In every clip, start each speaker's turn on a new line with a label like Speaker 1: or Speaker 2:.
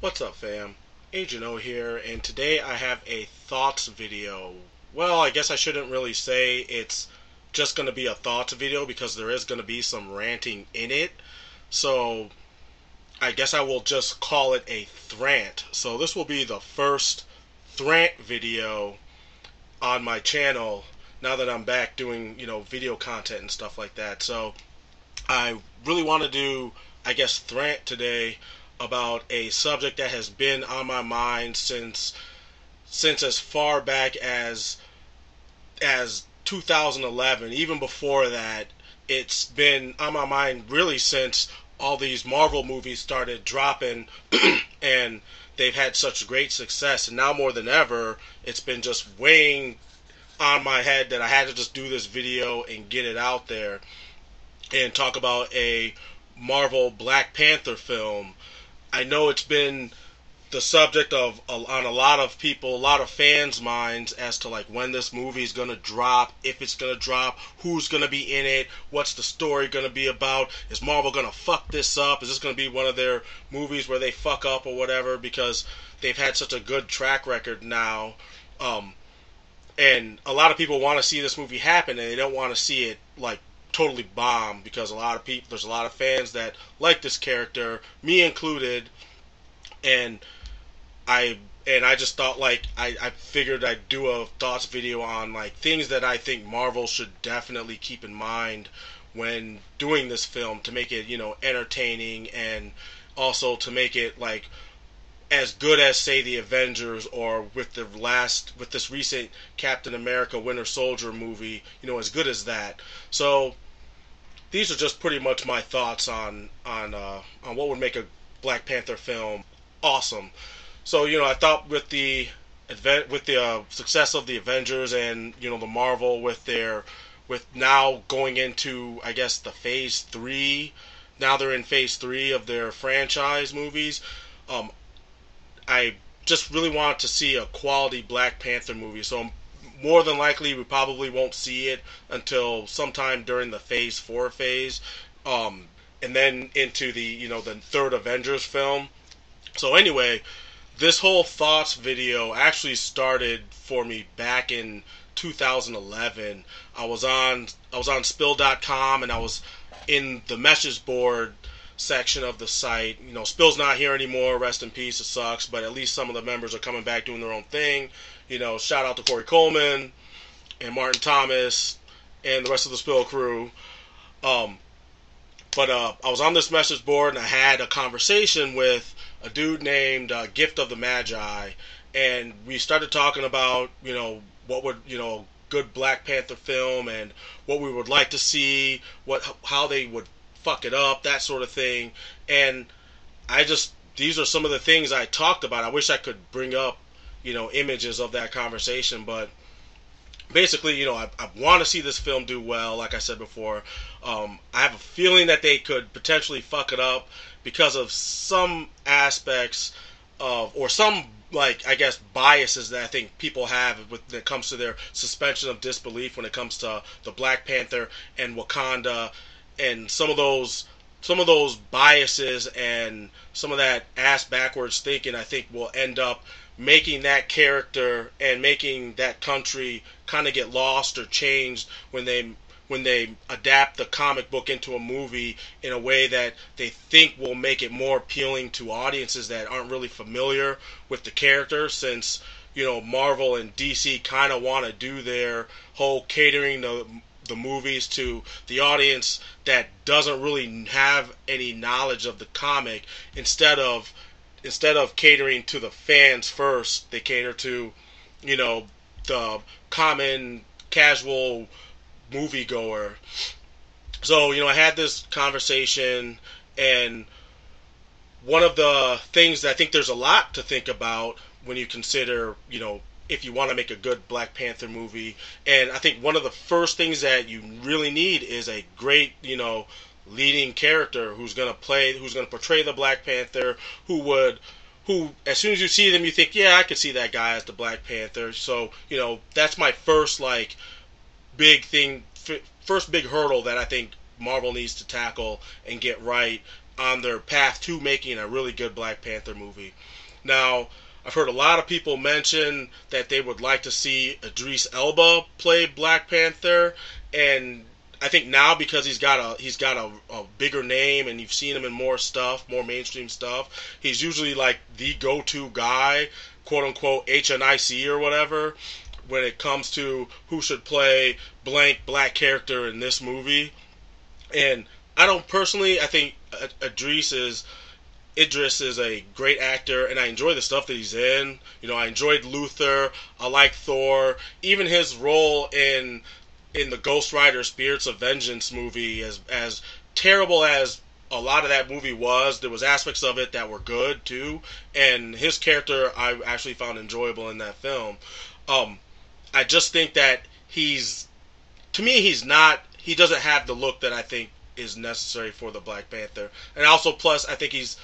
Speaker 1: What's up, fam? Agent O here, and today I have a thoughts video. Well, I guess I shouldn't really say it's just going to be a thoughts video because there is going to be some ranting in it. So I guess I will just call it a Thrant. So this will be the first Thrant video on my channel now that I'm back doing, video content and stuff like that. So I really want to do, I guess, Thrant today about a subject that has been on my mind since as far back as 2011. Even before that, it's been on my mind really since all these Marvel movies started dropping and they've had such great success. And now more than ever, it's been just weighing on my head that I had to just do this video and get it out there and talk about a Marvel Black Panther film. I know it's been the subject of on a lot of people, a lot of fans' minds as to like when this movie is gonna drop, if it's gonna drop, who's gonna be in it, what's the story gonna be about, is Marvel gonna fuck this up, is this gonna be one of their movies where they fuck up or whatever, because they've had such a good track record now, and a lot of people want to see this movie happen and they don't want to see it like totally bomb, because a lot of people, there's a lot of fans that like this character, me included, and I just thought like I figured I'd do a thoughts video on like things that I think Marvel should definitely keep in mind when doing this film to make it, entertaining, and also to make it like as good as, say, the Avengers, or with this recent Captain America Winter Soldier movie, as good as that. So these are just pretty much my thoughts on what would make a Black Panther film awesome. So I thought with the success of the Avengers and the Marvel with now going into, I guess, the phase 3. Now they're in phase 3 of their franchise movies. I just really want to see a quality Black Panther movie. So more than likely, we probably won't see it until sometime during the Phase 4 phase, and then into the third Avengers film. So anyway, this whole thoughts video actually started for me back in 2011. I was on Spill.com, and I was in the message board section of the site. Spill's not here anymore, rest in peace, it sucks, but at least some of the members are coming back doing their own thing. Shout out to Corey Coleman and Martin Thomas and the rest of the Spill crew. But I was on this message board and I had a conversation with a dude named Gift of the Magi, and we started talking about what would good Black Panther film and what we would like to see, how they would fuck it up, that sort of thing. And these are some of the things I talked about. I wish I could bring up images of that conversation, but basically, I want to see this film do well. Like I said before, I have a feeling that they could potentially fuck it up because of some aspects of, or some, like, I guess, biases that I think people have when it comes to their suspension of disbelief when it comes to the Black Panther and Wakanda, and some of those biases and some of that ass backwards thinking, I think, will end up making that character and making that country kind of get lost or changed when they adapt the comic book into a movie in a way that they think will make it more appealing to audiences that aren't really familiar with the character, since Marvel and DC kind of want to do their whole catering the movies to the audience that doesn't really have any knowledge of the comic. Instead of catering to the fans first, they cater to the common casual moviegoer. So I had this conversation, and one of the things that I think there's a lot to think about when you consider if you want to make a good Black Panther movie. And I think one of the first things that you really need is a great, leading character who's going to portray the Black Panther, who as soon as you see them, you think, yeah, I could see that guy as the Black Panther. So, that's my first, first big hurdle that I think Marvel needs to tackle and get right on their path to making a really good Black Panther movie. Now, I've heard a lot of people mention that they would like to see Idris Elba play Black Panther, and I think now because he's got a bigger name and you've seen him in more stuff, more mainstream stuff, he's usually like the go-to guy, quote unquote HNIC or whatever, when it comes to who should play blank black character in this movie. And I don't personally, I think Idris is a great actor, and I enjoy the stuff that he's in. You know, I enjoyed Luther. I like Thor. Even his role in the Ghost Rider Spirits of Vengeance movie, as terrible as a lot of that movie was, there was aspects of it that were good too, and his character I actually found enjoyable in that film. I just think that to me, he doesn't have the look that I think is necessary for the Black Panther, and also plus I think he's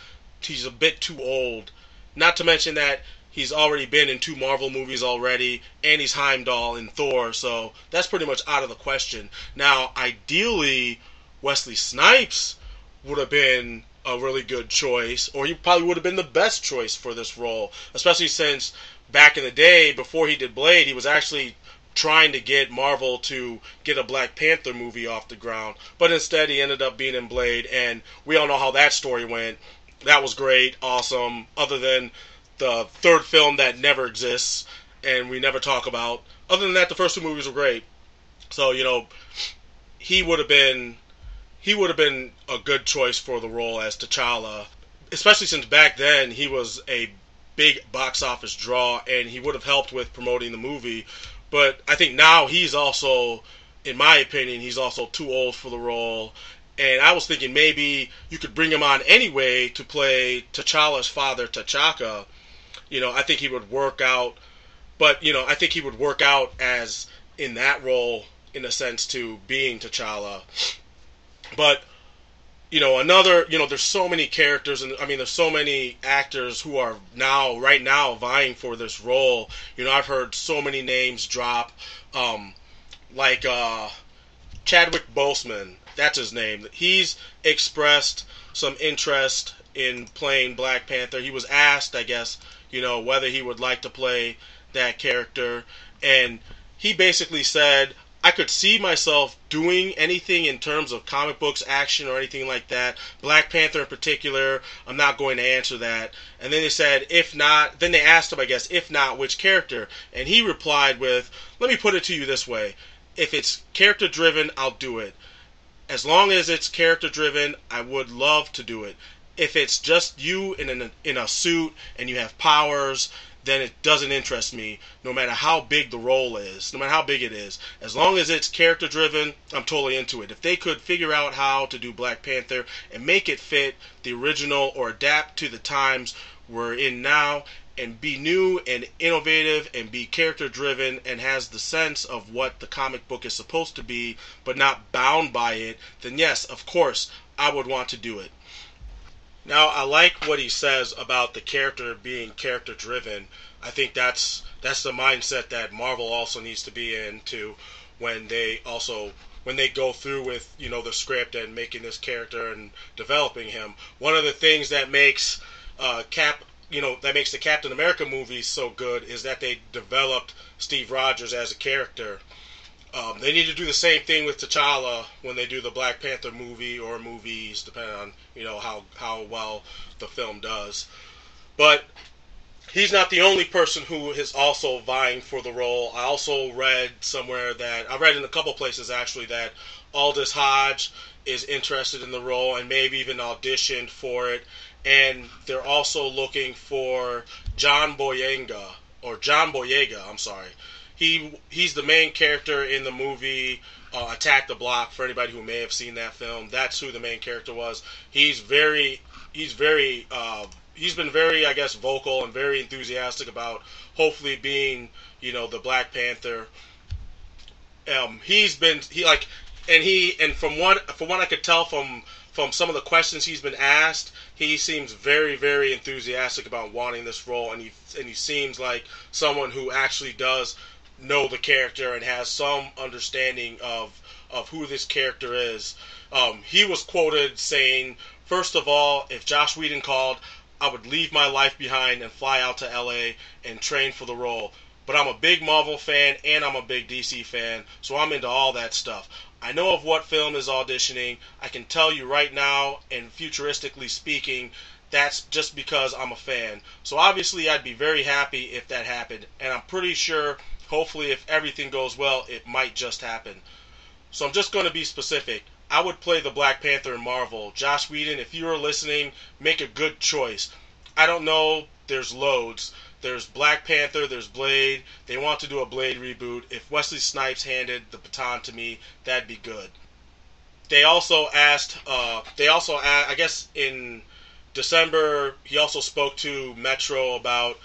Speaker 1: a bit too old. Not to mention that he's already been in 2 Marvel movies already, and he's Heimdall in Thor, so that's pretty much out of the question. Now, ideally, Wesley Snipes would have been a really good choice, or he probably would have been the best choice for this role, especially since back in the day, before he did Blade, he was actually trying to get Marvel to get a Black Panther movie off the ground, but instead he ended up being in Blade, and we all know how that story went. That was great, awesome, other than the 3rd film that never exists and we never talk about. Other than that, the first 2 movies were great. So, you know, he would have been a good choice for the role as T'Challa, especially since back then he was a big box office draw and he would have helped with promoting the movie. But I think now he's also, in my opinion, he's also too old for the role. And I was thinking maybe you could bring him on anyway to play T'Challa's father, T'Chaka. You know, I think he would work out. But, you know, I think he would work out as in that role, in a sense, to being T'Challa. But, you know, there's so many characters, and I mean, there's so many actors who are right now, vying for this role. You know, I've heard so many names drop, like Chadwick Boseman, that's his name. He's expressed some interest in playing Black Panther. He was asked, I guess, you know, whether he would like to play that character, and he basically said, I could see myself doing anything in terms of comic books, action, or anything like that. Black Panther in particular, I'm not going to answer that. And then they said, if not, then they asked him, I guess, if not, which character? And he replied with, let me put it to you this way. If it's character driven, I'll do it. As long as it's character driven, I would love to do it. If it's just you in a suit and you have powers, then it doesn't interest me, no matter how big the role is, no matter how big it is. As long as it's character driven, I'm totally into it. If they could figure out how to do Black Panther and make it fit the original or adapt to the times we're in now and be new and innovative and be character driven and has the sense of what the comic book is supposed to be but not bound by it, then yes, of course, I would want to do it. Now, I like what he says about the character being character driven. I think that's the mindset that Marvel also needs to be into when they go through with, you know, the script and making this character and developing him. One of the things that makes that makes the Captain America movies so good is that they developed Steve Rogers as a character. They need to do the same thing with T'Challa when they do the Black Panther movie or movies, depending on, you know, how well the film does. But he's not the only person who is also vying for the role. I also read I read in a couple places actually, that Aldous Hodge is interested in the role and maybe even auditioned for it. And they're also looking for John Boyega, I'm sorry. He's the main character in the movie Attack the Block. For anybody who may have seen that film, that's who the main character was. He's been very, I guess, vocal and very enthusiastic about hopefully being, you know, the Black Panther. From what I could tell from some of the questions he's been asked, he seems very, very enthusiastic about wanting this role, and he seems like someone who actually does know the character and has some understanding of who this character is. He was quoted saying, first of all, if Josh Whedon called, I would leave my life behind and fly out to LA and train for the role. But I'm a big Marvel fan and I'm a big DC fan, so I'm into all that stuff. I know of what film is auditioning. I can tell you right now, and futuristically speaking, that's just because I'm a fan. So obviously I'd be very happy if that happened, and I'm pretty sure, hopefully if everything goes well, it might just happen. So I'm just going to be specific. I would play the Black Panther in Marvel. Josh Whedon, if you are listening, make a good choice. I don't know, there's loads. There's Black Panther, there's Blade. They want to do a Blade reboot. If Wesley Snipes handed the baton to me, that'd be good. They also asked, I guess in December, he also spoke to Metro about,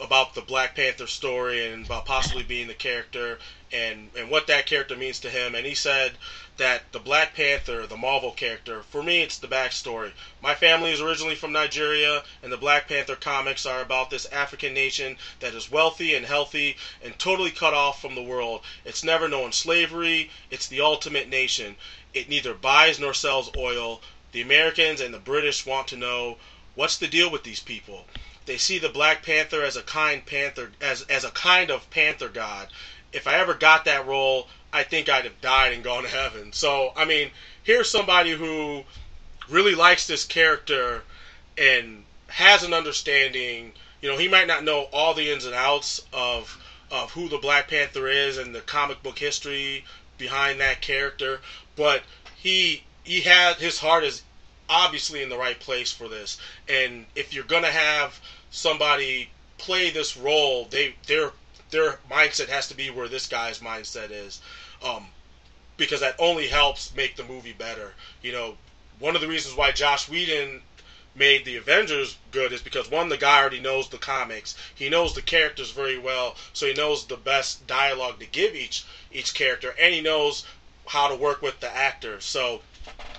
Speaker 1: about the Black Panther story and about possibly being the character and what that character means to him. And he said that the Black Panther, the Marvel character, for me it's the backstory. My family is originally from Nigeria, and the Black Panther comics are about this African nation that is wealthy and healthy and totally cut off from the world. It's never known slavery. It's the ultimate nation. It neither buys nor sells oil. The Americans and the British want to know, what's the deal with these people? They see the Black Panther as a kind panther, as a kind of panther god. If I ever got that role, I think I'd have died and gone to heaven. So, I mean, here's somebody who really likes this character and has an understanding. He might not know all the ins and outs of who the Black Panther is and the comic book history behind that character, but he has, his heart is obviously in the right place for this. And if you're gonna have somebody play this role, their mindset has to be where this guy's mindset is, because that only helps make the movie better. One of the reasons why Josh Whedon made the Avengers good is because, one, the guy already knows the comics. He knows the characters very well, so he knows the best dialogue to give each character, and he knows how to work with the actor. So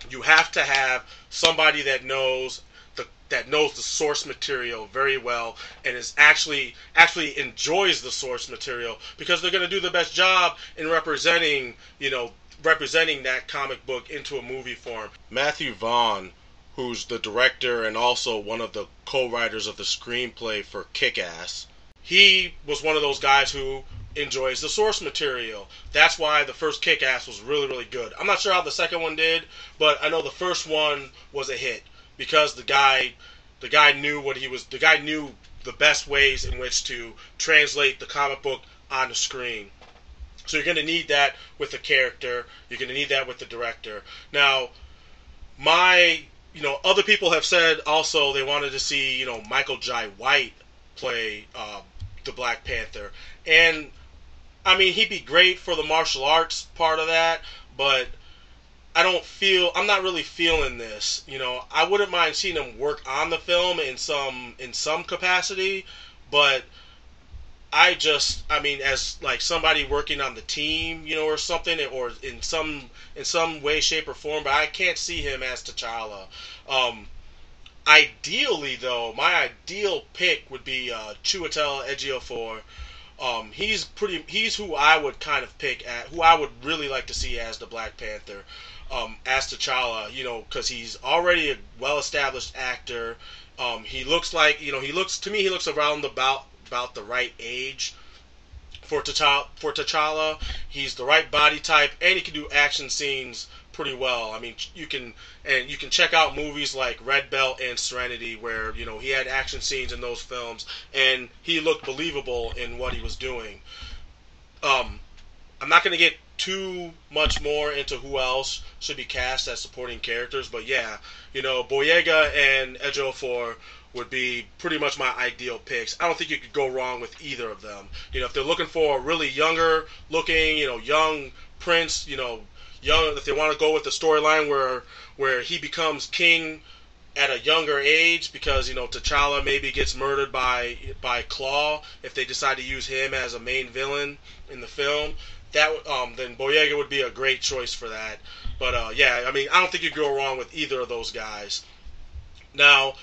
Speaker 1: you have to have somebody that knows the source material very well and is actually enjoys the source material, because they're going to do the best job in representing that comic book into a movie form. Matthew Vaughn, who's the director and also one of the co-writers of the screenplay for Kick-Ass, he was one of those guys who enjoys the source material. That's why the first Kick-Ass was really, really good. I'm not sure how the second one did, but I know the first one was a hit because the guy knew the best ways in which to translate the comic book on the screen. So you're going to need that with the character. You're going to need that with the director. Now, other people have said also they wanted to see, Michael Jai White play the Black Panther. And, I mean, he'd be great for the martial arts part of that, but I'm not really feeling this. I wouldn't mind seeing him work on the film in some capacity, but as like somebody working on the team, or something, or in some way, shape, or form, but I can't see him as T'Challa. Ideally, though, my ideal pick would be Chiwetel Ejiofor. He's who I would kind of pick who I would really like to see as the Black Panther, as T'Challa, because he's already a well-established actor. He looks around about the right age for T'Challa. He's the right body type, and he can do action scenes pretty well. I mean, you can check out movies like Red Belt and Serenity, where he had action scenes in those films, and he looked believable in what he was doing. I'm not going to get too much more into who else should be cast as supporting characters, but yeah, Boyega and Ejiofor would be pretty much my ideal picks. I don't think you could go wrong with either of them. If they're looking for a really younger looking, young prince, if they want to go with the storyline where he becomes king at a younger age because T'Challa maybe gets murdered by Claw, if they decide to use him as a main villain in the film, then Boyega would be a great choice for that. But yeah, I mean, I don't think you go wrong with either of those guys. Now,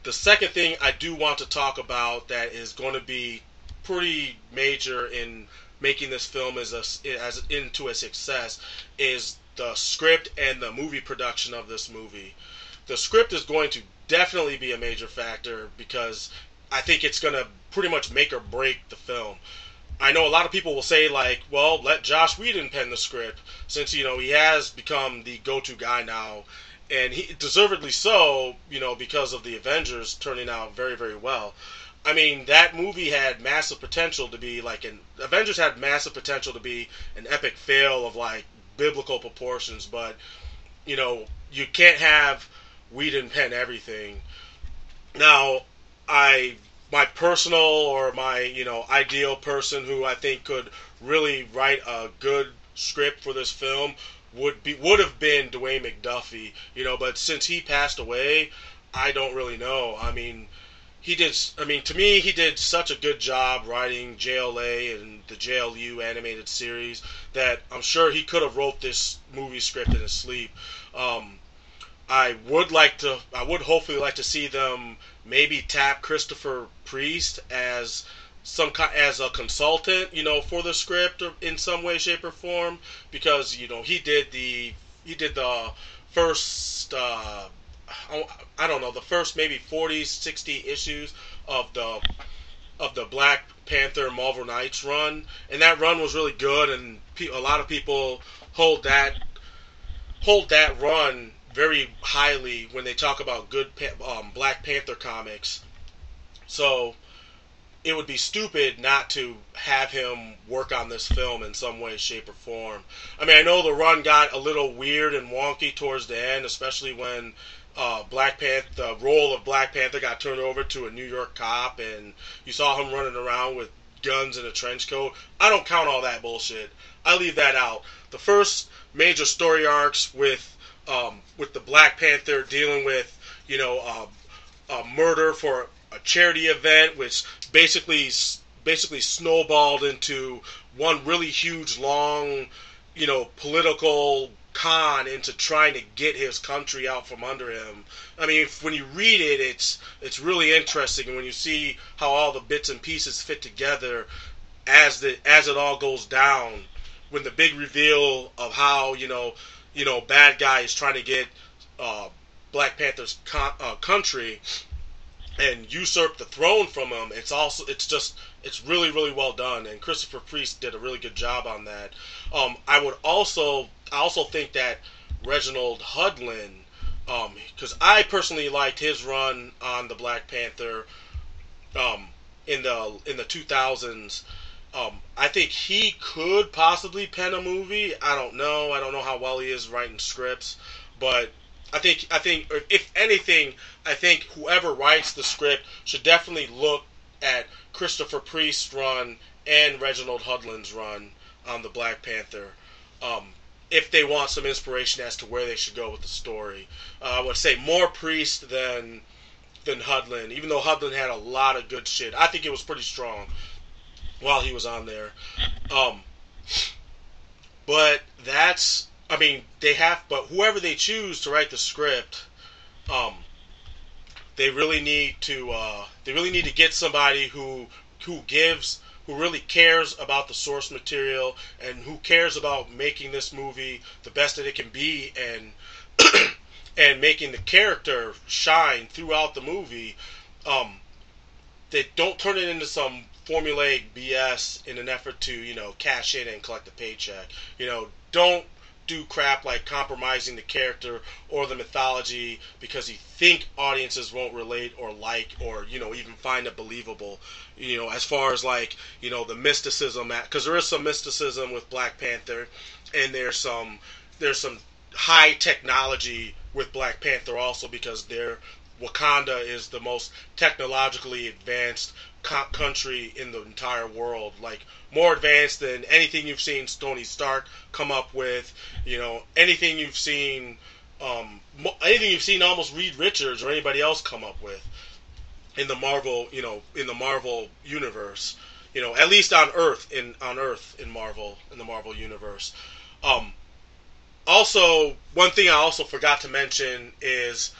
Speaker 1: the second thing I do want to talk about that is going to be pretty major in making this film into a success is the script and the movie production of this movie. the script is going to definitely be a major factor because I think it's going to pretty much make or break the film. I know a lot of people will say like, well, let Joss Whedon pen the script since he has become the go-to guy now, and he deservedly so, because of the Avengers turning out very very well. I mean, that movie had massive potential to be like an Avengers had massive potential to be an epic fail of like biblical proportions, but you can't have Whedon pen everything. Now, my personal or my ideal person who I think could really write a good script for this film would have been Dwayne McDuffie, but since he passed away, I don't really know. I mean, to me, he did such a good job writing JLA and the JLU animated series that I'm sure he could have wrote this movie script in his sleep. I would hopefully like to see them maybe tap Christopher Priest as as a consultant, for the script or in some way, shape, or form, because he did the first I don't know, the first maybe 40, 60 issues of the Black Panther Marvel Knights run, and that run was really good, and a lot of people hold that run very highly when they talk about good Black Panther comics. So it would be stupid not to have him work on this film in some way, shape, or form. I mean, I know the run got a little weird and wonky towards the end, especially when the role of Black Panther got turned over to a New York cop, and you saw him running around with guns and a trench coat. I don't count all that bullshit. I leave that out. The first major story arcs with the Black Panther dealing with a murder for a charity event, which basically snowballed into one really huge, long, political con into trying to get his country out from under him. I mean, when you read it, it's really interesting, and when you see how all the bits and pieces fit together as it all goes down, when the big reveal of how bad guy is trying to get Black Panther's country and usurp the throne from him. It's really really well done, and Christopher Priest did a really good job on that. I also think that Reginald Hudlin, because I personally liked his run on the Black Panther in the 2000s. I think he could possibly pen a movie. I don't know how well he is writing scripts, but I think if anything, I think whoever writes the script should definitely look at Christopher Priest's run and Reginald Hudlin's run on the Black Panther, if they want some inspiration as to where they should go with the story. I would say more Priest than Hudlin, even though Hudlin had a lot of good shit. I think it was pretty strong while he was on there. But but whoever they choose to write the script, they really need to get somebody who really cares about the source material and who cares about making this movie the best that it can be, and and making the character shine throughout the movie. They don't turn it into some formulaic BS in an effort to cash in and collect a paycheck. Don't do crap like compromising the character or the mythology because you think audiences won't relate or like or even find it believable. As far as like the mysticism, because there is some mysticism with Black Panther, and there's some high technology with Black Panther also, because Wakanda is the most technologically advanced country in the entire world, like more advanced than anything you've seen Tony Stark come up with, anything you've seen almost Reed Richards or anybody else come up with in the Marvel, in the Marvel universe, at least on Earth in the Marvel universe. Also, one thing I also forgot to mention is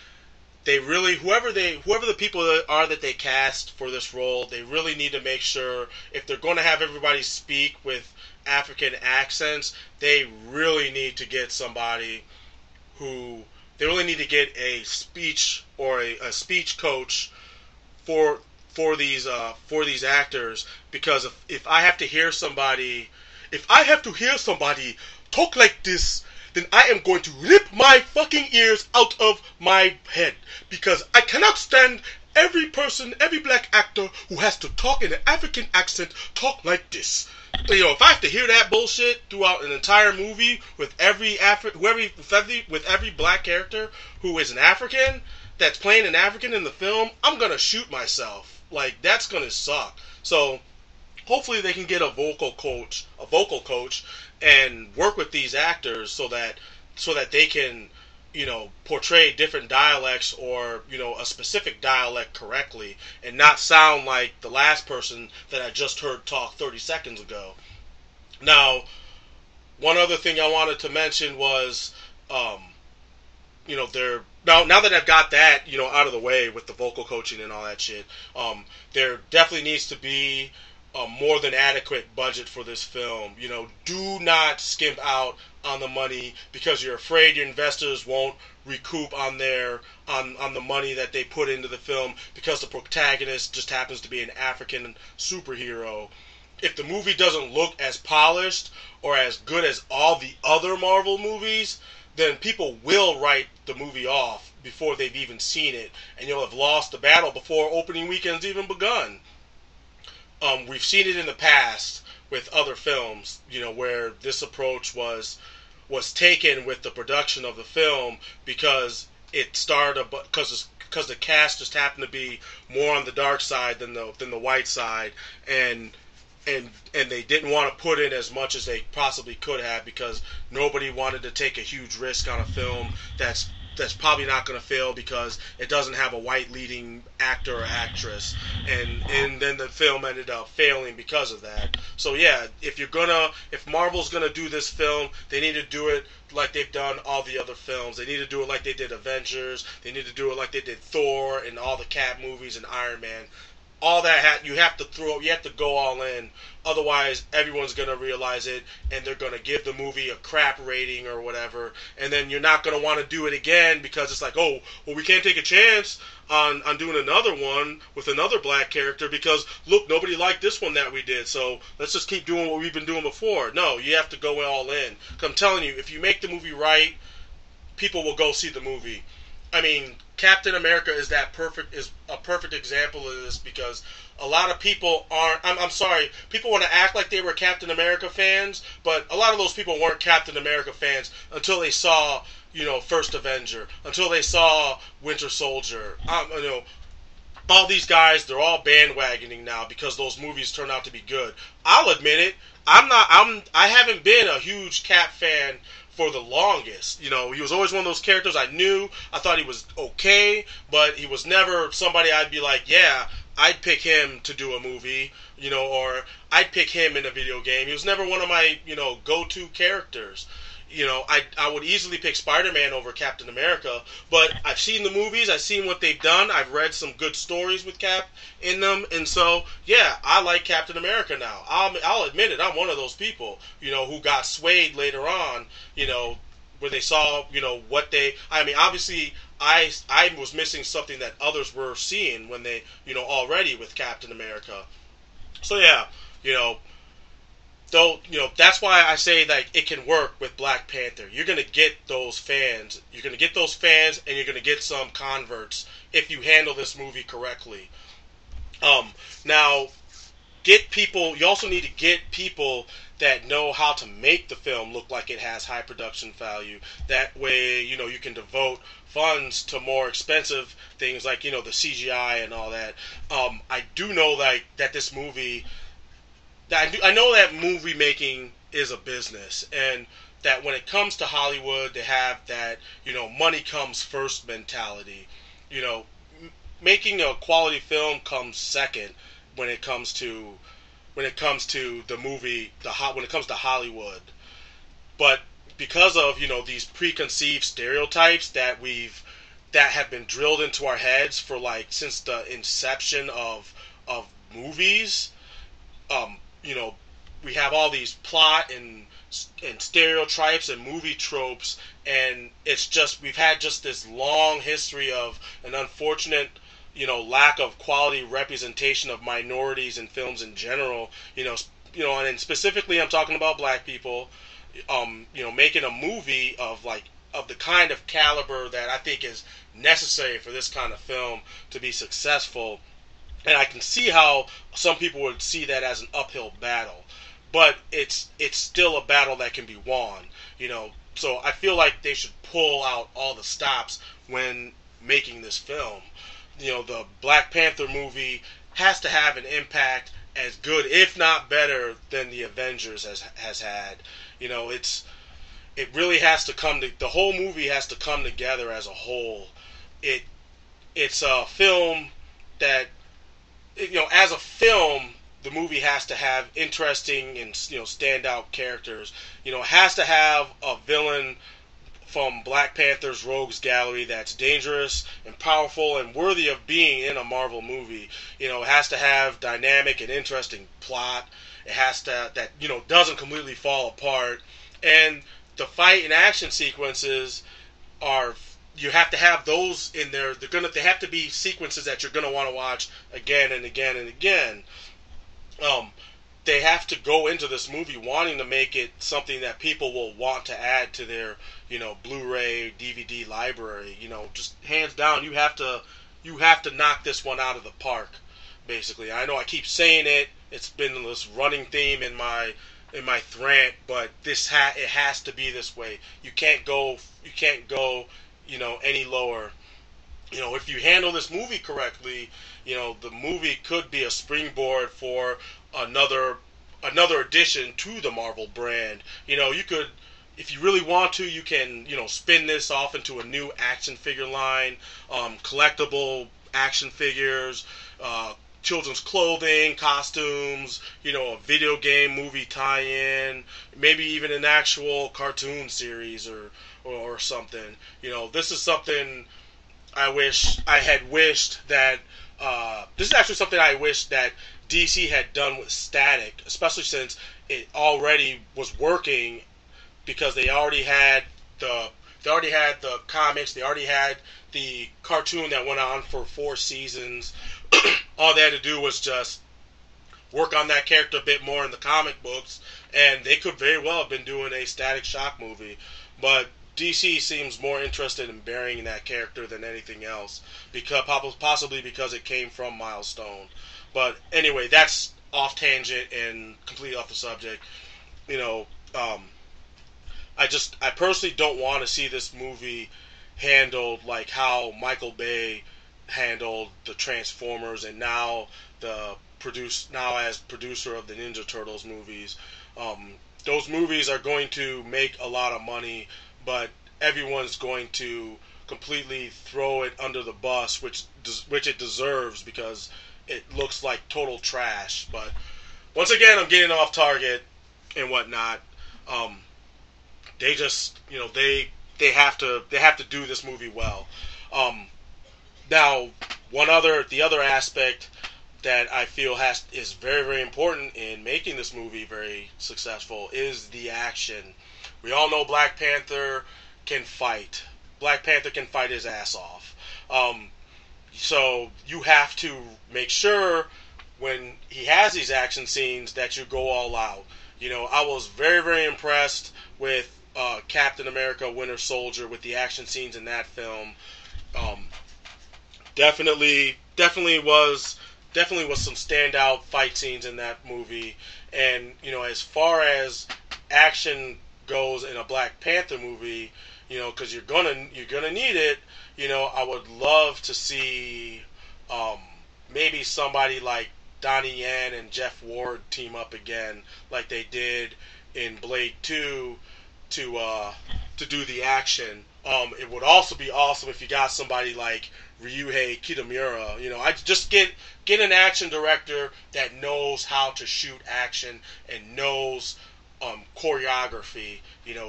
Speaker 1: whoever the people are that they cast for this role, they really need to make sure, if they're going to have everybody speak with African accents, they really need to get somebody who they really need to get a speech or a speech coach for for these actors, because if I have to hear somebody talk like this, then I am going to rip my fucking ears out of my head, because I cannot stand every black actor who has to talk in an African accent talk like this. If I have to hear that bullshit throughout an entire movie with with every black character who is an African that's playing an African in the film, I'm gonna shoot myself. Like, that's gonna suck. So hopefully they can get a vocal coach, and work with these actors so that they can, portray different dialects, or a specific dialect correctly, and not sound like the last person that I just heard talk 30 seconds ago. Now, one other thing I wanted to mention was, they're now that I've got that, out of the way with the vocal coaching and all that shit, there definitely needs to be a more than adequate budget for this film. Do not skimp out on the money because you're afraid your investors won't recoup on the money that they put into the film, because the protagonist just happens to be an African superhero. If the movie doesn't look as polished or as good as all the other Marvel movies, then people will write the movie off before they've even seen it, and you'll have lost the battle before opening weekend's even begun. We've seen it in the past with other films, where this approach was taken with the production of the film, because it started because the cast just happened to be more on the dark side than the white side, and they didn't want to put in as much as they possibly could have, because nobody wanted to take a huge risk on a film that's probably not going to fail because it doesn't have a white leading actor or actress, and then the film ended up failing because of that. So yeah, if Marvel's gonna do this film, they need to do it like they've done all the other films. They need to do it like they did Avengers. They need to do it like they did Thor and all the Cap movies and Iron Man. All that you have to go all in. Otherwise, everyone's going to realize it, and they're going to give the movie a crap rating or whatever, and then you're not going to want to do it again, because it's like, oh, well, we can't take a chance on doing another one with another black character, because, look, nobody liked this one that we did, so let's just keep doing what we've been doing before. No, you have to go all in. 'Cause I'm telling you, if you make the movie right, people will go see the movie. I mean, Captain America is a perfect example of this, because a lot of people aren't. I'm sorry, people want to act like they were Captain America fans, but a lot of those people weren't Captain America fans until they saw, First Avenger, until they saw Winter Soldier. All these guys, they're all bandwagoning now because those movies turn out to be good. I'll admit it. I haven't been a huge Cap fan for the longest. He was always one of those characters I knew. I thought he was okay, but he was never somebody I'd be like, yeah, I'd pick him to do a movie, or I'd pick him in a video game. He was never one of my, go-to characters. I would easily pick Spider-Man over Captain America, but I've seen the movies, I've seen what they've done, I've read some good stories with Cap in them, and so, yeah, I like Captain America now. I'll admit it, I'm one of those people, who got swayed later on, where they saw, obviously, I was missing something that others were seeing when they, already with Captain America. So, yeah, that's why I say that it can work with Black Panther. You're going to get those fans. You're going to get those fans, and you're going to get some converts if you handle this movie correctly. Now, you also need to get people that know how to make the film look like it has high production value. That way, you can devote funds to more expensive things like, the CGI and all that. I do know that this movie... I know that movie making is a business, and that when it comes to Hollywood, they have that, money comes first mentality. Making a quality film comes second when it comes to the movie, when it comes to Hollywood. But because of, these preconceived stereotypes that have been drilled into our heads for since the inception of movies, we have all these plot and stereotypes and movie tropes, and it's just we've had just this long history of an unfortunate lack of quality representation of minorities in films in general. And specifically I'm talking about black people. Making a movie of the kind of caliber that I think is necessary for this kind of film to be successful. And I can see how some people would see that as an uphill battle, but it's still a battle that can be won. So I feel like they should pull out all the stops when making this film. The Black Panther movie has to have an impact as good, if not better, than the Avengers has had. It really has to the whole movie has to come together as a whole. It's a film that, as a film, the movie has to have interesting and standout characters. It has to have a villain from Black Panther's rogues gallery that's dangerous and powerful and worthy of being in a Marvel movie. It has to have dynamic and interesting plot. It has to that doesn't completely fall apart, and the fight and action sequences are, you have to have those in there. They have to be sequences that you're gonna want to watch again and again and again. They have to go into this movie wanting to make it something that people will want to add to their Blu-ray DVD library. Just hands down, you have to knock this one out of the park. Basically, I know I keep saying it. It's been this running theme in my Thrant, but it has to be this way. You can't go any lower. If you handle this movie correctly, the movie could be a springboard for another addition to the Marvel brand. You could, if you really want to, you can spin this off into a new action figure line, collectible action figures, children's clothing, costumes, a video game movie tie-in, maybe even an actual cartoon series or something. This is something I had wished that this is actually something I wish that DC had done with Static, especially since it already was working, because they already had the comics, they already had the cartoon that went on for 4 seasons. All they had to do was just work on that character a bit more in the comic books, and they could very well have been doing a Static Shock movie. But DC seems more interested in burying that character than anything else, possibly because it came from Milestone. But anyway, that's off tangent and completely off the subject. I personally don't want to see this movie handled like how Michael Bay handled the Transformers, and now as producer of the Ninja Turtles movies. Those movies are going to make a lot of money, but everyone's going to completely throw it under the bus, which it deserves, because it looks like total trash. But once again, I'm getting off target and whatnot. They just they have to do this movie well. Now, the other aspect that I feel is very, very important in making this movie very successful is the action. We all know Black Panther can fight. Black Panther can fight his ass off. So you have to make sure when he has these action scenes that you go all out. I was very, very impressed with Captain America: Winter Soldier, with the action scenes in that film. Definitely was some standout fight scenes in that movie. And as far as action goes in a Black Panther movie, because you're gonna need it. I would love to see maybe somebody like Donnie Yen and Jeff Ward team up again, like they did in Blade 2, to do the action. It would also be awesome if you got somebody like Ryuhei Kitamura. I just get an action director that knows how to shoot action and knows choreography.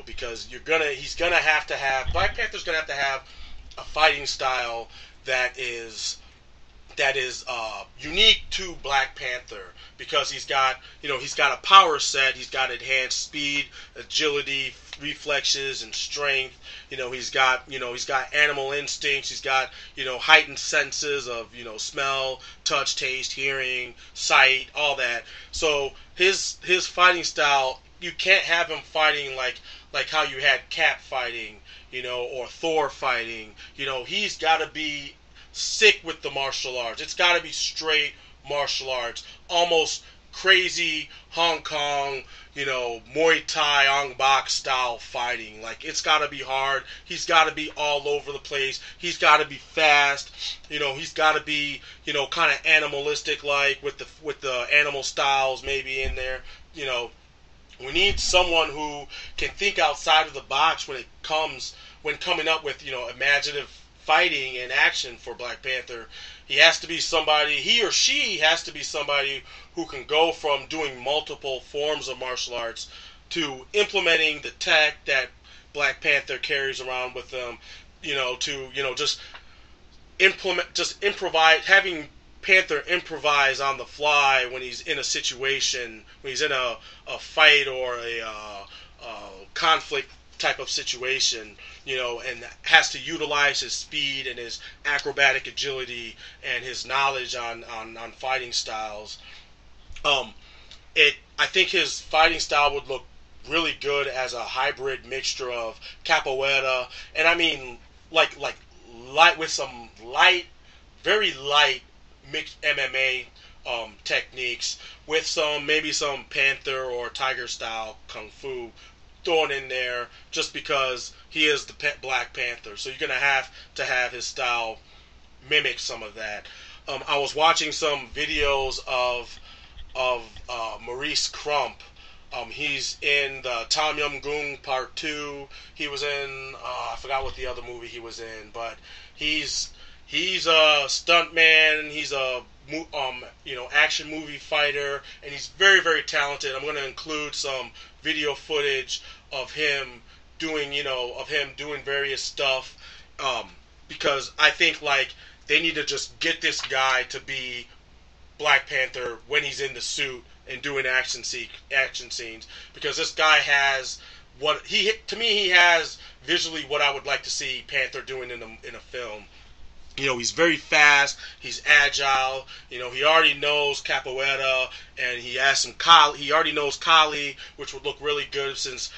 Speaker 1: Because Black Panther's gonna have to have a fighting style that is unique to Black Panther. because he's got a power set. He's got enhanced speed, agility, reflexes, and strength. He's got animal instincts. He's got heightened senses of smell, touch, taste, hearing, sight, all that. So his fighting style, you can't have him fighting like how you had Cap fighting, or Thor fighting. He's got to be sick with the martial arts. It's got to be straight martial arts, almost crazy Hong Kong, Muay Thai, Ong Bak style fighting. Like, it's got to be hard. He's got to be all over the place. He's got to be fast. He's got to be, kind of animalistic, like with the animal styles maybe in there. We need someone who can think outside of the box when coming up with imaginative fighting and action for Black Panther. He or she has to be somebody who can go from doing multiple forms of martial arts to implementing the tech that Black Panther carries around with them, just improvise, having Panther improvise on the fly when he's in a situation, when he's in a fight or a conflict type of situation, and has to utilize his speed and his acrobatic agility and his knowledge on fighting styles. I think his fighting style would look really good as a hybrid mixture of capoeira, and I mean like light with some light, very light mixed MMA techniques with maybe some Panther or Tiger style kung fu thrown in there, just because he is the Black Panther. So you're gonna have to have his style mimic some of that. I was watching some videos of Marrese Crump. He's in the Tom Yum Goong Part 2. He was in I forgot what the other movie he was in, but he's a stuntman. He's a action movie fighter, and he's very, very talented. I'm going to include some video footage of him doing various stuff, because I think they need to just get this guy to be Black Panther when he's in the suit and doing action scenes, because this guy has he has visually what I would like to see Panther doing in a film. He's very fast. He's agile. He already knows capoeira, and he has some Kali. He already knows Kali, which would look really good since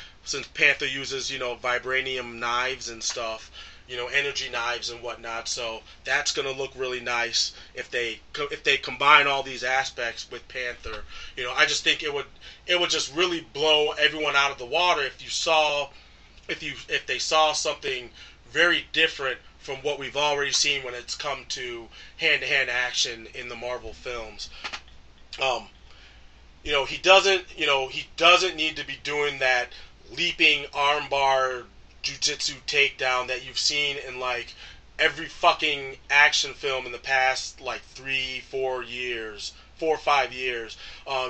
Speaker 1: Panther uses vibranium knives and stuff, energy knives and whatnot. So that's gonna look really nice if they combine all these aspects with Panther. I just think it would just really blow everyone out of the water if they saw something very different from what we've already seen when it's come to hand-to-hand action in the Marvel films. He doesn't need to be doing that leaping armbar jiu-jitsu takedown that you've seen in every fucking action film in the past 4 or 5 years.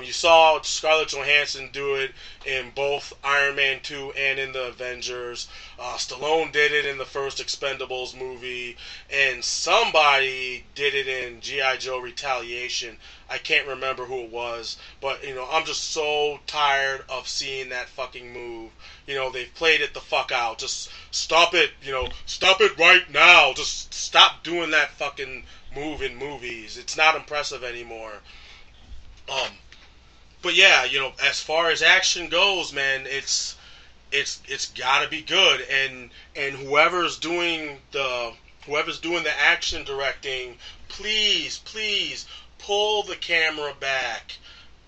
Speaker 1: You saw Scarlett Johansson do it in both Iron Man 2 and in the Avengers. Stallone did it in the first Expendables movie, and somebody did it in G.I. Joe Retaliation. I can't remember who it was, but I'm just so tired of seeing that fucking move. They've played it the fuck out. Just stop it. Stop it right now. Just stop doing that fucking move in movies. It's not impressive anymore. But yeah, as far as action goes, man, it's gotta be good, and whoever's doing the action directing, please pull the camera back.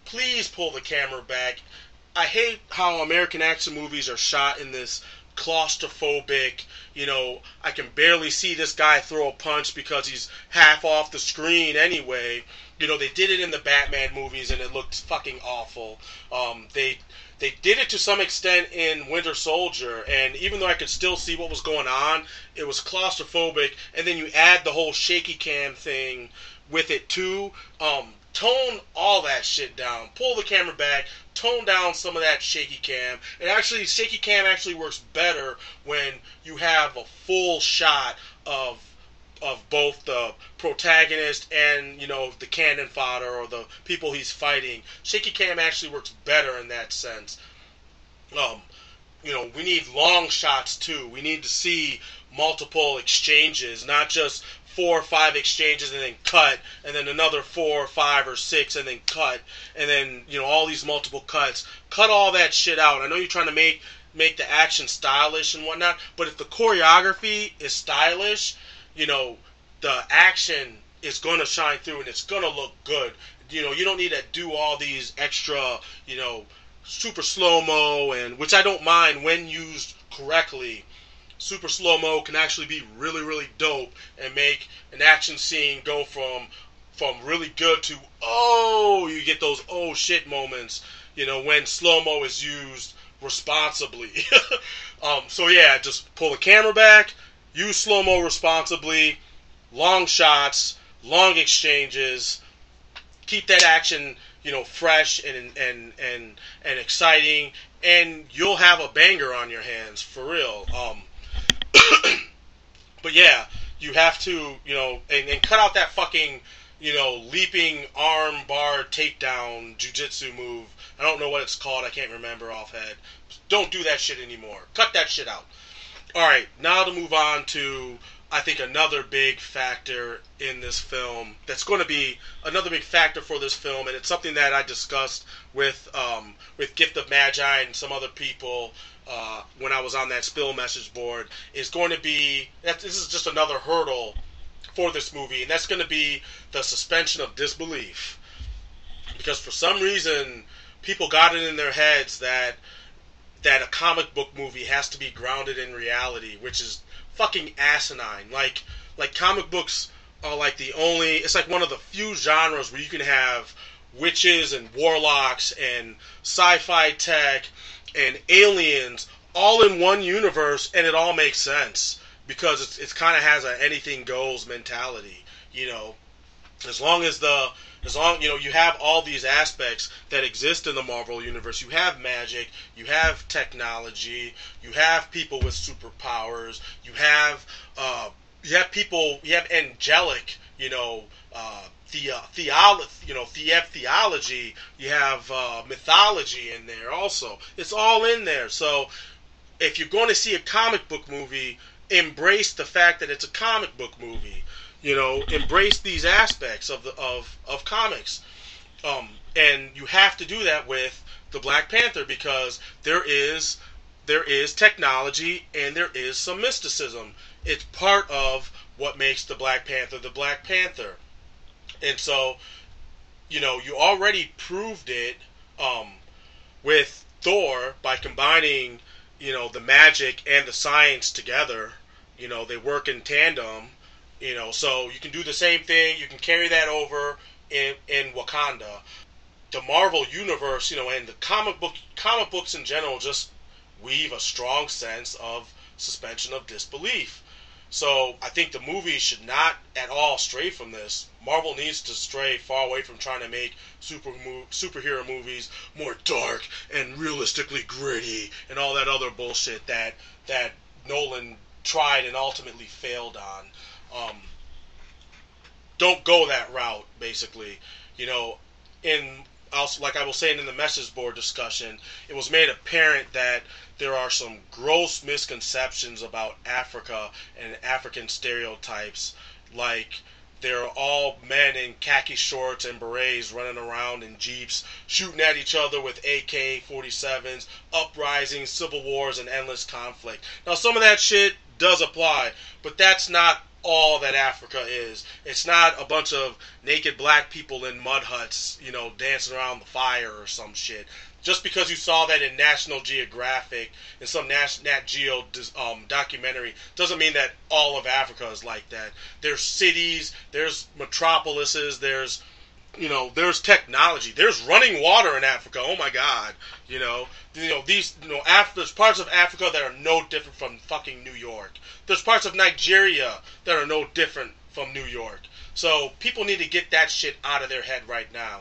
Speaker 1: Please pull the camera back. I hate how American action movies are shot in this claustrophobic, I can barely see this guy throw a punch because he's half off the screen anyway. They did it in the Batman movies and it looked fucking awful. They did it to some extent in Winter Soldier, and even though I could still see what was going on, it was claustrophobic, and then you add the whole shaky cam thing with it too. Tone all that shit down. Pull the camera back. Tone down some of that shaky cam. Shaky cam actually works better when you have a full shot of of both the protagonist and, you know, the cannon fodder or the people he's fighting. Shaky cam actually works better in that sense. You know, we need long shots too. We need to see multiple exchanges, not just 4 or 5 exchanges and then cut, and then another 4 or 5 or 6 and then cut, and then, you know, all these multiple cuts. Cut all that shit out. I know you're trying to make the action stylish and whatnot, but if the choreography is stylish, you know, the action is going to shine through and it's going to look good. You know, you don't need to do all these extra, you know, super slow-mo, and which I don't mind when used correctly. Super slow-mo can actually be really, really dope and make an action scene go from really good to, oh, you get those oh shit moments, you know, when slow-mo is used responsibly. So yeah, just pull the camera back, use slow-mo responsibly, long shots, long exchanges, keep that action, you know, fresh and exciting, and you'll have a banger on your hands for real. But yeah, you have to, you know, and cut out that fucking, you know, leaping arm bar takedown jujitsu move. I don't know what it's called. I can't remember offhand. Don't do that shit anymore. Cut that shit out. All right, now to move on to, I think, another big factor in this film. That's going to be another big factor for this film, and it's something that I discussed with Gift of Magi and some other people when I was on that Spill message board. Is going to be this is just another hurdle for this movie, and that's going to be the suspension of disbelief. Because for some reason, people got it in their heads that a comic book movie has to be grounded in reality, which is fucking asinine. Like comic books are like it's like one of the few genres where you can have witches and warlocks and sci-fi tech and aliens all in one universe, and it all makes sense because it's kind of has an anything goes mentality, you know. As long you know, you have all these aspects that exist in the Marvel universe. You have magic, you have technology, you have people with superpowers, you have people, you have angelic, you know, theology, you know, you have theology, you have mythology in there also. It's all in there. So if you're going to see a comic book movie, embrace the fact that it's a comic book movie. You know, embrace these aspects of comics, and you have to do that with the Black Panther because there is technology and there is some mysticism. It's part of what makes the Black Panther the Black Panther, and so, you know, you already proved it with Thor by combining, you know, the magic and the science together. You know, they work in tandem. You know, so you can do the same thing. You can carry that over in Wakanda. The Marvel universe, you know, and the comic books in general just weave a strong sense of suspension of disbelief. So I think the movie should not at all stray from this. Marvel needs to stray far away from trying to make superhero movies more dark and realistically gritty and all that other bullshit that Nolan tried and ultimately failed on. Don't go that route, basically. You know, like I was saying in the message board discussion, it was made apparent that there are some gross misconceptions about Africa and African stereotypes, like they're all men in khaki shorts and berets running around in jeeps, shooting at each other with AK-47s, uprisings, civil wars, and endless conflict. Now, some of that shit does apply, but that's not all that Africa is. It's not a bunch of naked black people in mud huts, you know, dancing around the fire or some shit. Just because you saw that in National Geographic, in some Nat Geo documentary, doesn't mean that all of Africa is like that. There's cities, there's metropolises, there's technology. There's running water in Africa. Oh my God. There's parts of Africa that are no different from fucking New York. There's parts of Nigeria that are no different from New York. So people need to get that shit out of their head right now.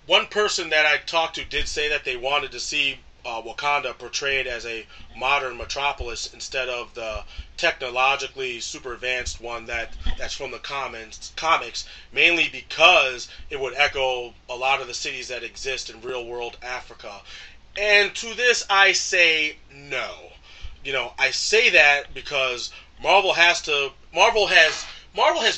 Speaker 1: One person that I talked to did say that they wanted to see Wakanda portrayed as a modern metropolis instead of the technologically super advanced one that's from the comics, mainly because it would echo a lot of the cities that exist in real world Africa. And to this I say no. I say that because Marvel has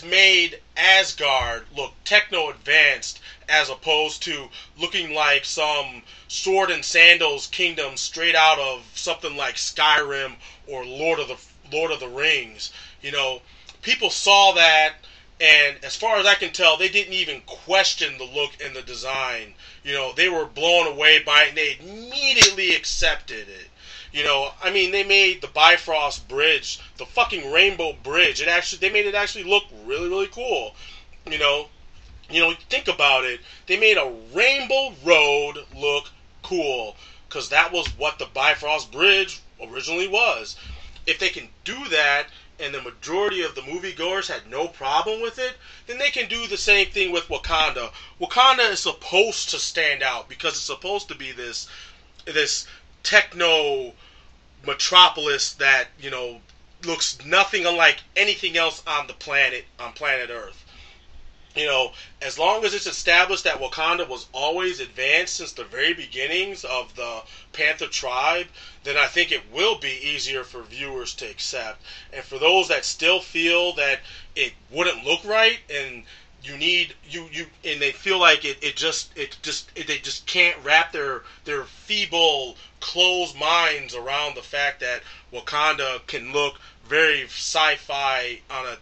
Speaker 1: made Asgard look techno advanced as opposed to looking like some sword and sandals kingdom straight out of something like Skyrim or Lord of the Rings. People saw that, and as far as I can tell, they didn't even question the look and the design. They were blown away by it and they immediately accepted it. They made the Bifrost Bridge, the fucking Rainbow Bridge. They made it actually look really, really cool. Think about it. They made a rainbow road look cool because that was what the Bifrost Bridge originally was. If they can do that, and the majority of the moviegoers had no problem with it, then they can do the same thing with Wakanda. Wakanda is supposed to stand out because it's supposed to be this techno metropolis that looks nothing unlike anything else on planet Earth. As long as it's established that Wakanda was always advanced since the very beginnings of the Panther tribe, then I think it will be easier for viewers to accept. And for those that still feel that it wouldn't look right and and they feel like they just can't wrap their feeble, closed minds around the fact that Wakanda can look very sci-fi on a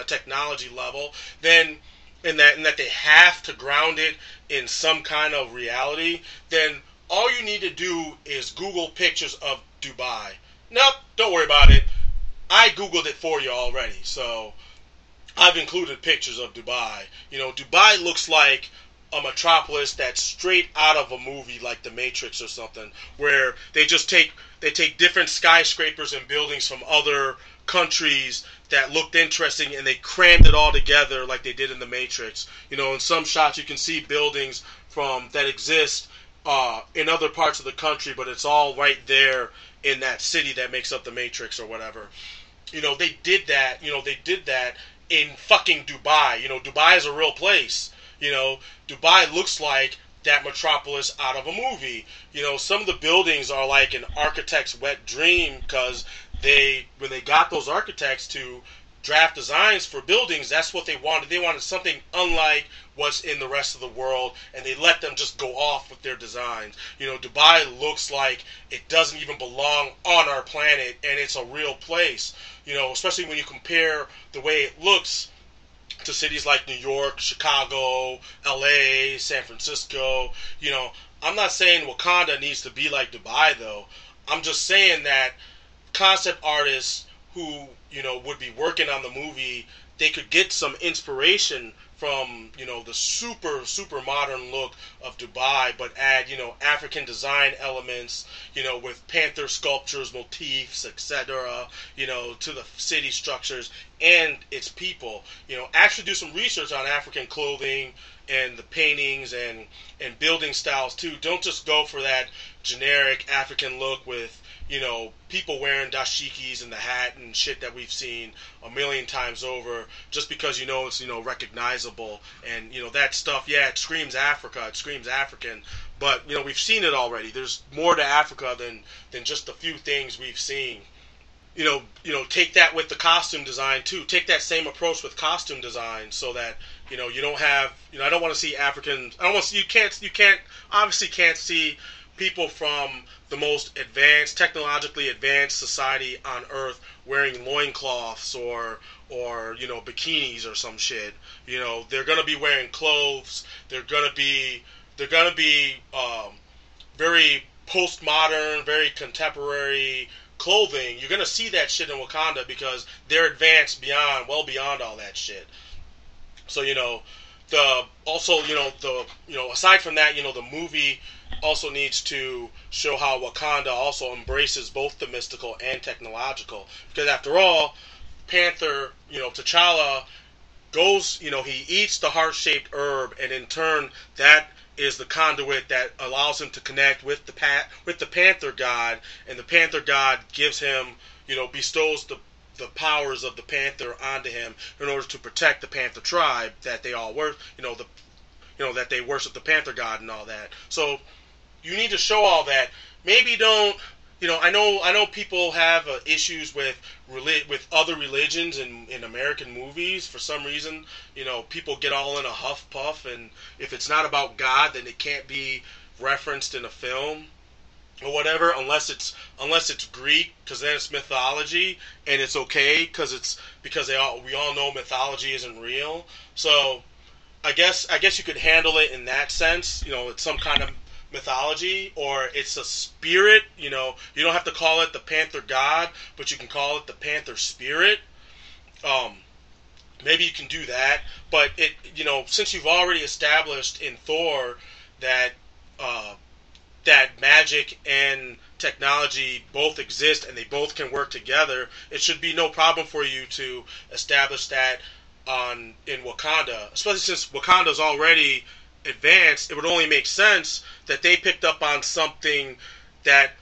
Speaker 1: technology level, then and that they have to ground it in some kind of reality, then all you need to do is Google pictures of Dubai. Nope, don't worry about it. I Googled it for you already, so I've included pictures of Dubai. Dubai looks like a metropolis that's straight out of a movie like The Matrix or something, where they take different skyscrapers and buildings from other countries that looked interesting and they crammed it all together like they did in The Matrix. In some shots you can see buildings that exist in other parts of the country, but it's all right there in that city that makes up The Matrix or whatever. They did that. They did that in fucking Dubai. Dubai is a real place. Dubai looks like that metropolis out of a movie. Some of the buildings are like an architect's wet dream because when they got those architects to draft designs for buildings, that's what they wanted. They wanted something unlike what's in the rest of the world, and they let them just go off with their designs. Dubai looks like it doesn't even belong on our planet, and it's a real place. Especially when you compare the way it looks to cities like New York, Chicago, LA, San Francisco. I'm not saying Wakanda needs to be like Dubai, though. I'm just saying that concept artists who would be working on the movie, they could get some inspiration from the super modern look of Dubai, but add African design elements, with panther sculptures, motifs, etc. To the city structures and its people. Actually do some research on African clothing and the paintings and building styles too. Don't just go for that generic African look with people wearing dashikis and the hat and shit that we've seen a million times over, just because it's recognizable, and that stuff. Yeah, it screams Africa, it screams African, but we've seen it already. There's more to Africa than just a few things we've seen. Take that with the costume design too. Take that same approach with costume design, so that you don't have. I don't want to see Africans. I don't want to, you can't obviously can't see people from the most advanced, technologically advanced society on Earth wearing loincloths or bikinis or some shit. They're gonna be wearing clothes. They're gonna be very postmodern, very contemporary clothing. You're gonna see that shit in Wakanda because they're advanced well beyond all that shit. So aside from that, the movie also needs to show how Wakanda also embraces both the mystical and technological. Because after all, Panther, T'Challa goes, he eats the heart-shaped herb, and in turn, that is the conduit that allows him to connect with the Panther God, and the Panther God gives him, bestows the powers of the Panther onto him in order to protect the Panther tribe that they all worship, that they worship the Panther God and all that. So you need to show all that. Maybe don't. I know people have issues with other religions in American movies for some reason. People get all in a huff puff, and if it's not about God, then it can't be referenced in a film or whatever, unless it's Greek, because then it's mythology, and it's okay because we all know mythology isn't real. So I guess you could handle it in that sense. It's some kind of mythology, or it's a spirit. You don't have to call it the Panther God, but you can call it the Panther Spirit. Maybe you can do that, but since you've already established in Thor that that magic and technology both exist and they both can work together, it should be no problem for you to establish that in Wakanda, especially since Wakanda's already advanced. It would only make sense that they picked up on something that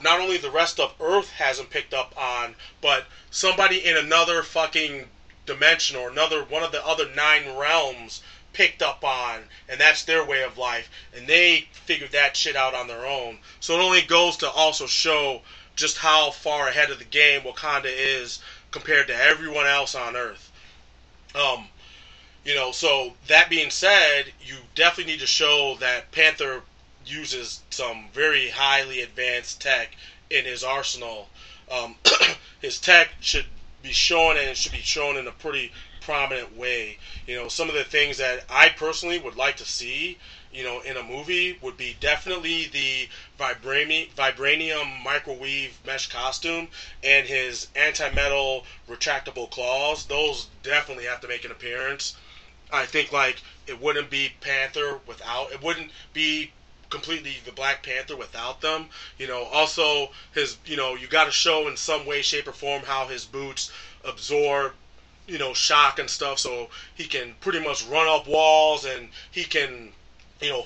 Speaker 1: not only the rest of Earth hasn't picked up on, but somebody in another fucking dimension or one of the other 9 realms picked up on, and that's their way of life, and they figured that shit out on their own. So it only goes to also show just how far ahead of the game Wakanda is compared to everyone else on Earth. So that being said, you definitely need to show that Panther uses some very highly advanced tech in his arsenal. His tech should be shown, and it should be shown in a pretty prominent way. Some of the things that I personally would like to see, in a movie would be definitely the vibranium microwave mesh costume and his anti-metal retractable claws. Those definitely have to make an appearance. I think it wouldn't be it wouldn't be completely the Black Panther without them. Also his, you got to show in some way, shape, or form how his boots absorb, shock and stuff, so he can pretty much run up walls, and he can,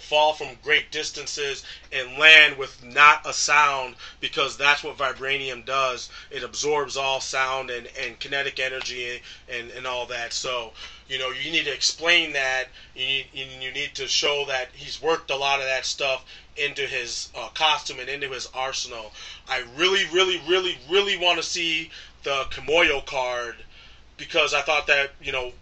Speaker 1: fall from great distances and land with not a sound, because that's what vibranium does. It absorbs all sound and kinetic energy and all that. So, you need to explain that. You need to show that he's worked a lot of that stuff into his costume and into his arsenal. I really, really, really, really want to see the Kimoyo card, because I thought that,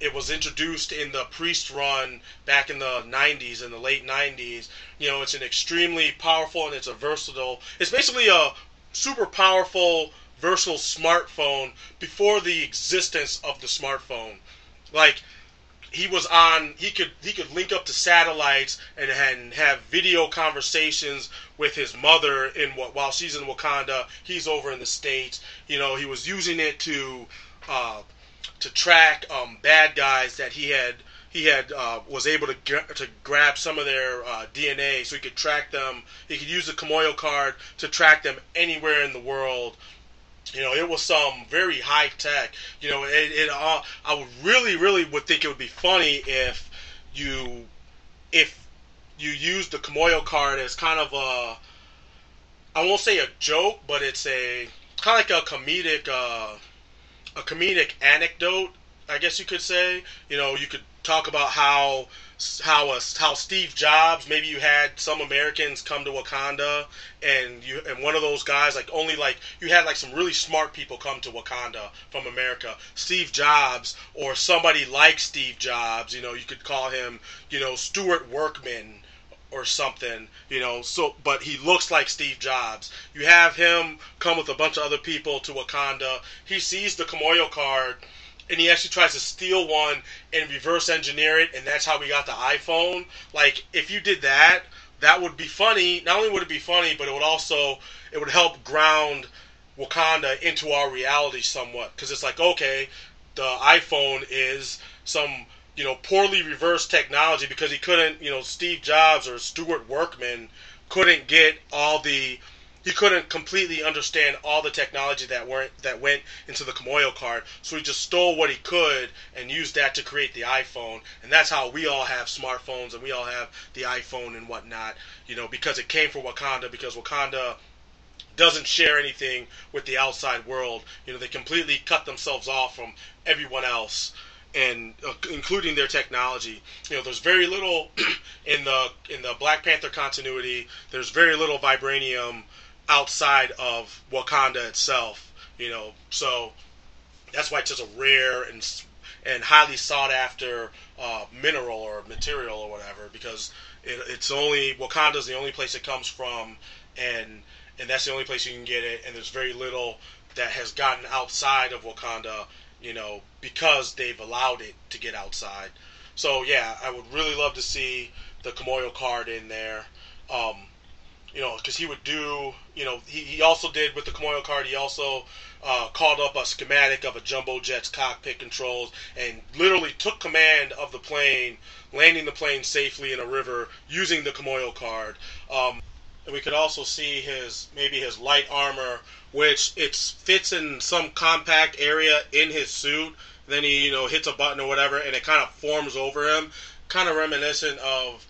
Speaker 1: it was introduced in the Priest run back in the 90s, in the late 90s. It's an extremely powerful, and it's basically a super powerful, versatile smartphone before the existence of the smartphone. He could link up to satellites and have video conversations with his mother while she's in Wakanda. He's over in the States. He was using it to track bad guys that he was able to grab some of their DNA, so he could track them. He could use the Kimoyo card to track them anywhere in the world. It was some very high tech. I would really would think it would be funny if you use the Kimoyo card as kind of I won't say a joke, but it's a kind of like a comedic anecdote, I guess you could say. You could talk about how Steve Jobs, maybe you had some Americans come to Wakanda, and one of those guys, you had some really smart people come to Wakanda from America. Steve Jobs, or somebody like Steve Jobs, you could call him, Stuart Workman or something, but he looks like Steve Jobs. You have him come with a bunch of other people to Wakanda. He sees the Kimoyo card, and he actually tries to steal one and reverse engineer it, and that's how we got the iPhone. If you did that, that would be funny. Not only would it be funny, but it would help ground Wakanda into our reality somewhat, because it's okay, the iPhone is some poorly reversed technology, because he couldn't, Steve Jobs or Stuart Workman couldn't get all the he couldn't completely understand all the technology that went into the Kimoyo card, so he just stole what he could and used that to create the iPhone. And that's how we all have smartphones and we all have the iPhone and whatnot, because it came from Wakanda, because Wakanda doesn't share anything with the outside world. They completely cut themselves off from everyone else, and including their technology. There's very little in the Black Panther continuity. There's very little vibranium outside of Wakanda itself. So that's why it's just a rare and highly sought after mineral or material or whatever, because it's only Wakanda's the only place it comes from, and that's the only place you can get it, and there's very little that has gotten outside of Wakanda, because they've allowed it to get outside. So yeah, I would really love to see the Kimoyo card in there. Because he would do, he also did with the Kimoyo card, he also called up a schematic of a jumbo jet's cockpit controls and literally took command of the plane, landing the plane safely in a river using the Kimoyo card. And we could also see maybe his light armor, which it fits in some compact area in his suit. Then he, hits a button or whatever, and it kind of forms over him, kind of reminiscent of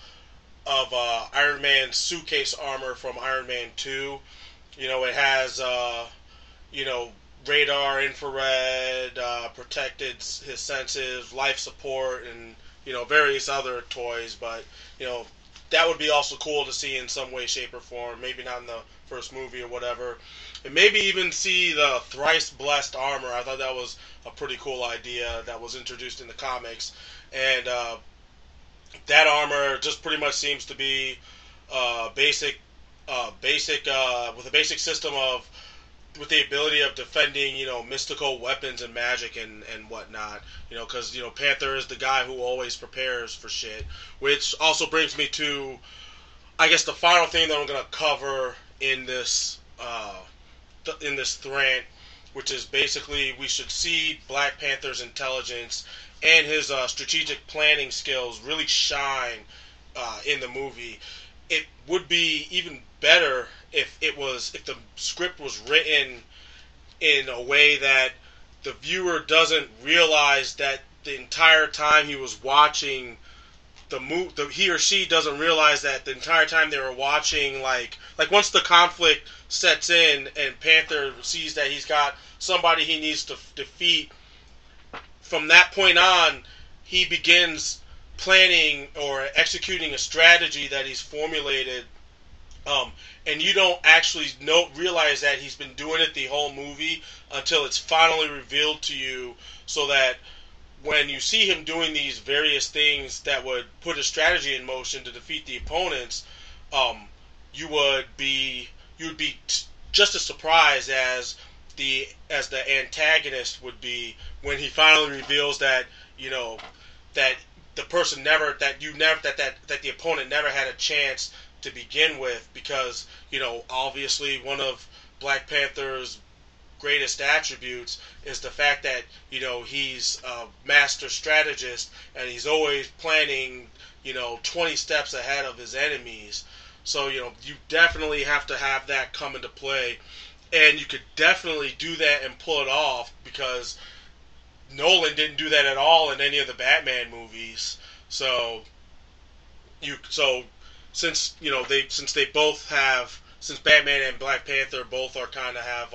Speaker 1: Iron Man's suitcase armor from Iron Man 2. It has radar, infrared, protected his senses, life support, and various other toys. But that would be also cool to see in some way, shape, or form. Maybe not in the first movie or whatever. And maybe even see the thrice blessed armor. I thought that was a pretty cool idea that was introduced in the comics. And that armor just pretty much seems to be basic with a basic system with the ability of defending, mystical weapons and magic and whatnot, because, Panther is the guy who always prepares for shit, which also brings me to, I guess, the final thing that I'm going to cover in this Thrant, which is basically we should see Black Panther's intelligence and his strategic planning skills really shine in the movie. It would be even better if the script was written in a way that the viewer doesn't realize that the entire time he was watching he or she doesn't realize that the entire time they were watching, like once the conflict sets in and Panther sees that he's got somebody he needs to defeat, from that point on he begins planning or executing a strategy that he's formulated, and you don't actually realize that he's been doing it the whole movie until it's finally revealed to you, so that when you see him doing these various things that would put a strategy in motion to defeat the opponents, you would be just as surprised as the antagonist would be when he finally reveals that that the person that the opponent never had a chance to begin with, because obviously one of Black Panther's greatest attributes is the fact that he's a master strategist and he's always planning 20 steps ahead of his enemies. So you definitely have to have that come into play, and you could definitely do that and pull it off, because Nolan didn't do that at all in any of the Batman movies. So since Batman and Black Panther both are kind of have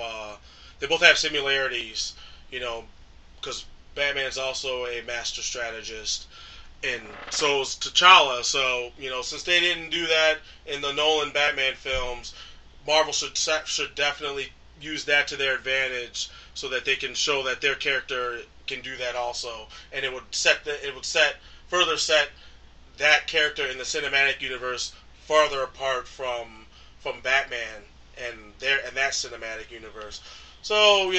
Speaker 1: they both have similarities, because Batman's also a master strategist, and so is T'Challa. So since they didn't do that in the Nolan Batman films, Marvel should definitely use that to their advantage, so that they can show that their character can do that also, and it would further set that character in the cinematic universe farther apart from Batman and that cinematic universe. So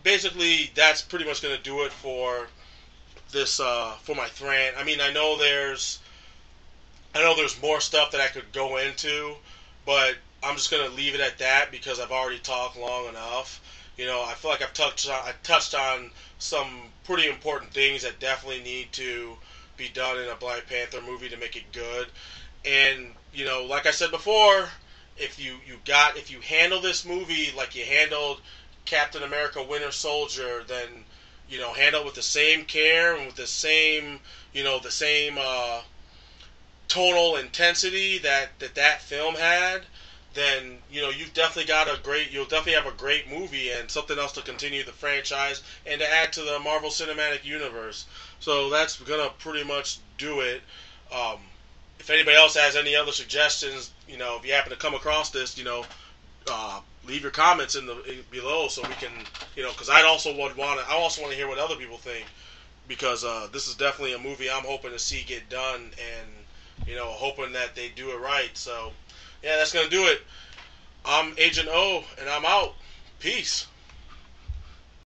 Speaker 1: basically that's pretty much going to do it for this for my Thrant. I mean, I know there's more stuff that I could go into, but I'm just going to leave it at that because I've already talked long enough. I feel like I touched on some pretty important things that definitely need to be done in a Black Panther movie to make it good. And like I said before, if you handle this movie like you handled Captain America: Winter Soldier, then handle it with the same care and with the same tonal intensity that film had, then you'll definitely have a great movie and something else to continue the franchise and to add to the Marvel Cinematic Universe. So that's gonna pretty much do it. If anybody else has any other suggestions, if you happen to come across this, leave your comments below so we can, because I also want to hear what other people think, because this is definitely a movie I'm hoping to see get done, and hoping that they do it right. So yeah, that's gonna do it. I'm Agent O, and I'm out. Peace.